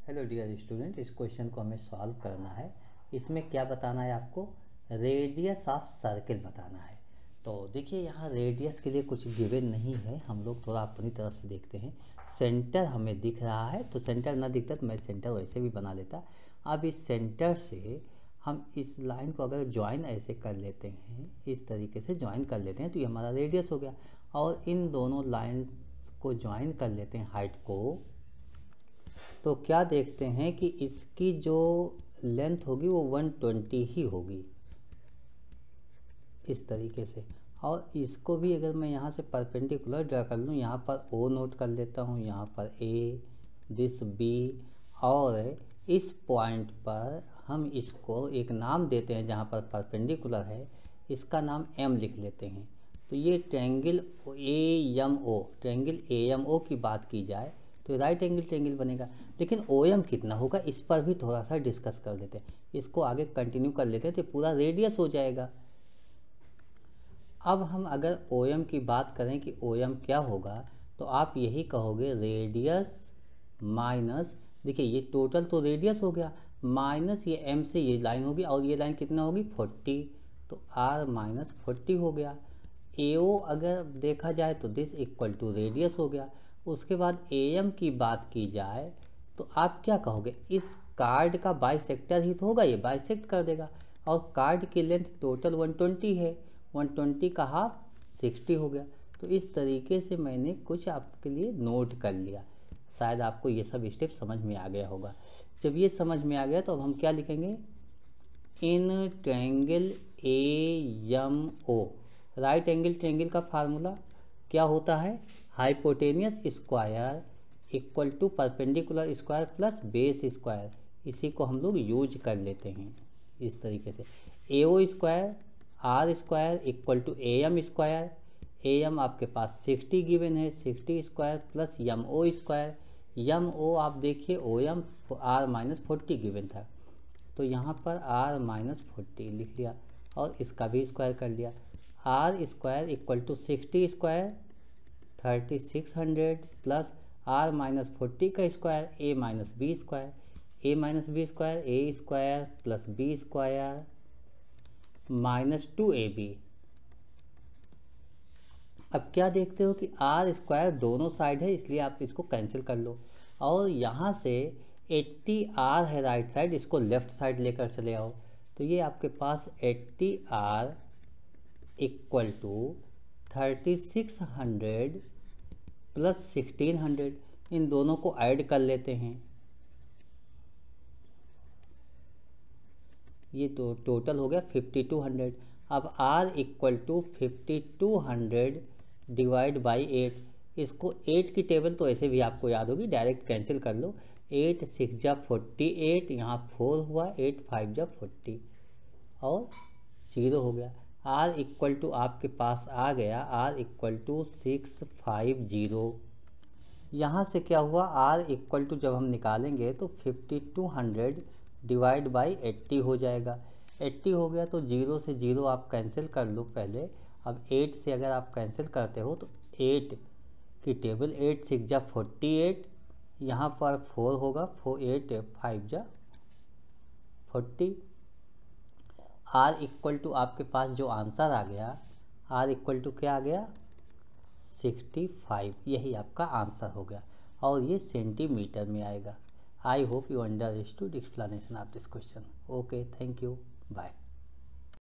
Hello dear student, इस question को हमें सॉल्व करना है। इसमें क्या बताना है आपको? रेडियस ऑफ सर्किल बताना है। तो देखिए यहाँ रेडियस के लिए कुछ गिवन नहीं है, हम लोग थोड़ा अपनी तरफ से देखते हैं। सेंटर हमें दिख रहा है, तो सेंटर ना दिखता तो मैं सेंटर वैसे भी बना लेता। अब इस सेंटर से हम इस लाइन को अगर ज्वाइन ऐसे कर लेते हैं, इस तरीके से ज्वाइन कर लेते हैं तो ये हमारा रेडियस हो गया। और इन दोनों लाइन को ज्वाइन कर लेते हैं हाइट को, तो क्या देखते हैं कि इसकी जो लेंथ होगी वो 120 ही होगी इस तरीके से। और इसको भी अगर मैं यहाँ से परपेंडिकुलर ड्रा कर लूँ, यहाँ पर ओ नोट कर लेता हूँ, यहाँ पर ए, दिस बी, और इस पॉइंट पर हम इसको एक नाम देते हैं जहाँ पर परपेंडिकुलर है, इसका नाम एम लिख लेते हैं। तो ये triangle A M O, triangle A M O की बात की जाए तो राइट एंगल ट्रायंगल बनेगा। लेकिन ओ एम कितना होगा इस पर भी थोड़ा सा डिस्कस कर लेते हैं, इसको आगे कंटिन्यू कर लेते हैं तो पूरा रेडियस हो जाएगा। अब हम अगर ओ एम की बात करें कि ओ एम क्या होगा, तो आप यही कहोगे रेडियस माइनस, देखिए ये टोटल तो रेडियस हो गया, माइनस ये एम से ये लाइन होगी, और ये लाइन कितना होगी 40, तो आर माइनस 40 हो गया। ए ओ अगर देखा जाए तो दिस इक्वल टू रेडियस हो गया। उसके बाद ए एम की बात की जाए तो आप क्या कहोगे, इस कार्ड का बाइसेक्टर ही तो होगा, ये बाइसेक्ट कर देगा। और कार्ड की लेंथ टोटल 120 है, 120 का हाफ 60 हो गया। तो इस तरीके से मैंने कुछ आपके लिए नोट कर लिया। शायद आपको ये सब स्टेप समझ में आ गया होगा। जब ये समझ में आ गया तो अब हम क्या लिखेंगे, in triangle A M O, right angle triangle का फार्मूला क्या होता है, hypotenuse square equal to perpendicular square plus base square. इसी को हम लोग यूज कर लेते हैं इस तरीके से। A O square R square equal to A M square, A M आपके पास 60 गिवन है, 60 square plus M O square, M O आप देखिए O M R minus 40 given था, तो यहाँ पर आर माइनस 40 लिख लिया और इसका भी स्क्वायर कर लिया। R square equal to 60 square 3600 plus R minus 40 का square A minus B square, A minus B square A square plus B square minus 2ab। अब क्या देखते हो कि आर स्क्वायर दोनों साइड है, इसलिए आप इसको कैंसिल कर लो। और यहाँ से 80r है राइट साइड, इसको लेफ्ट साइड लेकर चले आओ, तो ये आपके पास 80r इक्वल टू 3600 प्लस 1600, इन दोनों को ऐड कर लेते हैं। ये तो टोटल हो गया 5200। अब r equal to 5200 divide by 8, इसको 8 की टेबल तो ऐसे भी आपको याद होगी, डायरेक्ट कैंसिल कर लो। 8 6 जा 48, यहाँ 4 हुआ, 8 5 जा 40 और 0 हो गया। r इक्वल टू आपके पास आ गया, r इक्वल टू 650। यहाँ से क्या हुआ, r इक्वल टू जब हम निकालेंगे तो 5200 डिवाइड बाई 80 हो जाएगा। 80 हो गया तो 0 से 0 आप कैंसिल कर लो पहले। अब 8 से अगर आप कैंसिल करते हो तो 8 की टेबल 8 6 जा 48, यहाँ पर 4 होगा, 8 5 जा 40। आर इक्वल टू आपके पास जो आंसर आ गया, आर इक्वल टू क्या आ गया 65, यही आपका आंसर हो गया और ये सेंटीमीटर में आएगा। I hope you understood explanation of this question. Okay, thank you. Bye.